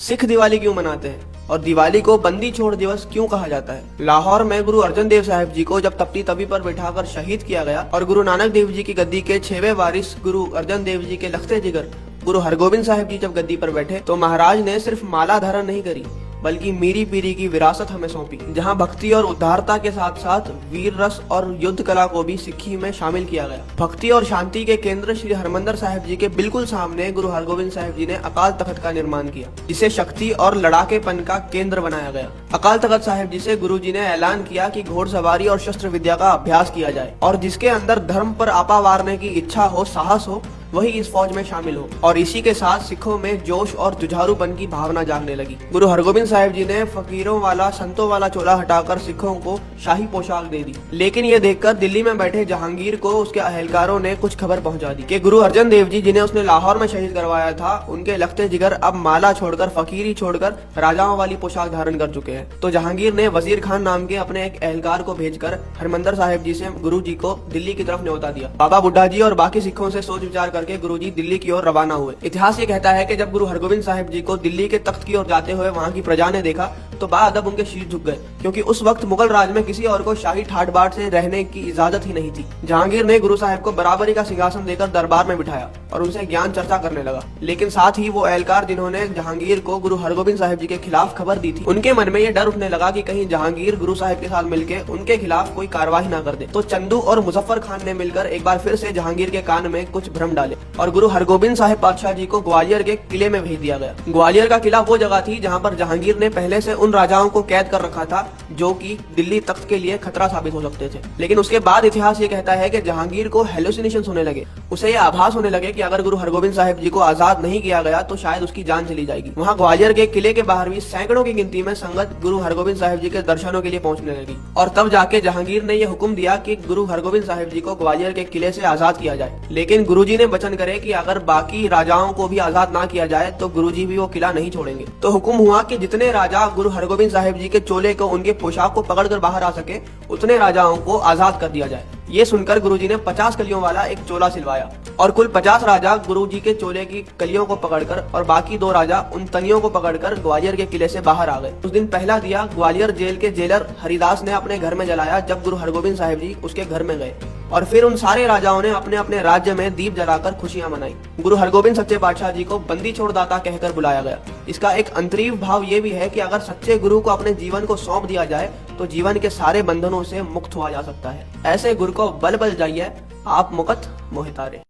सिख दिवाली क्यों मनाते हैं और दिवाली को बंदी छोड़ दिवस क्यों कहा जाता है? लाहौर में गुरु अर्जन देव साहिब जी को जब तपती तवी पर बिठाकर शहीद किया गया और गुरु नानक देव जी की गद्दी के 6वें वारिस गुरु अर्जन देव जी के लखते जिगर गुरु हरगोबिंद साहिब जी जब गद्दी पर बैठे तो महाराज ने सिर्फ माला धारण नहीं करी बल्कि मीरी पीरी की विरासत हमें सौंपी, जहां भक्ति और उद्धारता के साथ साथ वीर रस और युद्ध कला को भी सिक्खी में शामिल किया गया। भक्ति और शांति के केंद्र श्री हरमंदिर साहिब जी के बिल्कुल सामने गुरु हरगोबिंद साहिब जी ने अकाल तख्त का निर्माण किया, जिसे शक्ति और लड़ाकेपन का केंद्र बनाया गया। अकाल तख्त साहिब जी से गुरु जी ने ऐलान किया कि घोड़सवारी और शस्त्र विद्या का अभ्यास किया जाए और जिसके अंदर धर्म पर आपा वारने की इच्छा हो, साहस हो, वही इस फौज में शामिल हो। और इसी के साथ सिखों में जोश और जुझारूपन की भावना जागने लगी। गुरु हरगोबिंद साहिब जी ने फकीरों वाला संतों वाला चोला हटाकर सिखों को शाही पोशाक दे दी, लेकिन ये देखकर दिल्ली में बैठे जहांगीर को उसके अहलकारों ने कुछ खबर पहुंचा दी कि गुरु अर्जन देव जी जिन्हें उसने लाहौर में शहीद करवाया था, उनके लखते जिगर अब माला छोड़कर फकीरी छोड़कर राजाओं वाली पोशाक धारण कर चुके हैं। तो जहांगीर ने वजीर खान नाम के अपने एक एहलकार को भेजकर हरमंदिर साहिब जी से गुरु जी को दिल्ली की तरफ न्योता दिया। बाबा बुड्ढा जी और बाकी सिखों से सोच विचार करके गुरु जी दिल्ली की ओर रवाना हुए। इतिहास ये कहता है कि जब गुरु हरगोबिंद साहिब जी को दिल्ली के तख्त की ओर जाते हुए वहां की प्रजा ने देखा तो बाअदब उनके शीश झुक गए, क्योंकि उस वक्त मुगल राज में किसी और को शाही ठाट बाट से रहने की इजाजत ही नहीं थी। जहांगीर ने गुरु साहिब को बराबरी का सिंहासन देकर दरबार में बिठाया और उनसे ज्ञान चर्चा करने लगा, लेकिन साथ ही वो एहलकार जिन्होंने जहांगीर को गुरु हरगोबिंद साहिब जी के खिलाफ खबर दी थी, उनके मन में ये डर उठने लगा कि कहीं जहांगीर गुरु साहिब के साथ मिलकर उनके खिलाफ कोई कार्रवाई न कर दे। तो चंदू और मुजफ्फर खान ने मिलकर एक बार फिर से जहांगीर के कान में कुछ भ्रम डाले और गुरु हरगोबिंद साहिब बादशाह जी को ग्वालियर के किले में भेज दिया गया। ग्वालियर का किला वो जगह थी जहां पर जहांगीर ने पहले से उन राजाओं को कैद कर रखा था जो कि दिल्ली तख्त के लिए खतरा साबित हो सकते थे। लेकिन उसके बाद इतिहास ये कहता है कि जहांगीर को हेलुसिनेशन होने लगे, उसे ये आभास होने लगे कि अगर गुरु हरगोबिंद साहिब जी को आजाद नहीं किया गया तो शायद उसकी जान चली जाएगी। वहाँ ग्वालियर के किले के बाहर भी सैकड़ों की गिनती में संगत गुरु हरगोबिंद साहिब जी के दर्शनों के लिए पहुंचने लगी और तब जाके जहांगीर ने यह हुक्म दिया कि गुरु हरगोबिंद साहिब जी को ग्वालियर के किले से आजाद किया जाए। लेकिन गुरु जी ने वचन करे कि अगर बाकी राजाओं को भी आजाद ना किया जाए तो गुरु जी भी वो किला नहीं छोड़ेंगे। तो हुक्म हुआ कि जितने राजा गुरु हरगोबिंद साहिब जी के चोले को, उनके पोशाक को पकड़कर बाहर आ सके, उतने राजाओं को आजाद कर दिया जाए। ये सुनकर गुरुजी ने 50 कलियों वाला एक चोला सिलवाया और कुल 50 राजा गुरुजी के चोले की कलियों को पकड़कर और बाकी 2 राजा उन तनियों को पकड़कर ग्वालियर के किले से बाहर आ गए। उस दिन पहला दिया ग्वालियर जेल के जेलर हरिदास ने अपने घर में जलाया जब गुरु हरगोबिंद साहिब जी उसके घर में गए और फिर उन सारे राजाओं ने अपने अपने राज्य में दीप जलाकर खुशियां मनाई। गुरु हरगोबिंद सच्चे बादशाह जी को बंदी छोड़दाता कहकर बुलाया गया। इसका एक अंतरीव भाव ये भी है कि अगर सच्चे गुरु को अपने जीवन को सौंप दिया जाए तो जीवन के सारे बंधनों से मुक्त हुआ जा सकता है। ऐसे गुरु को बल बल जाइए, आप मुकत मोहितारे।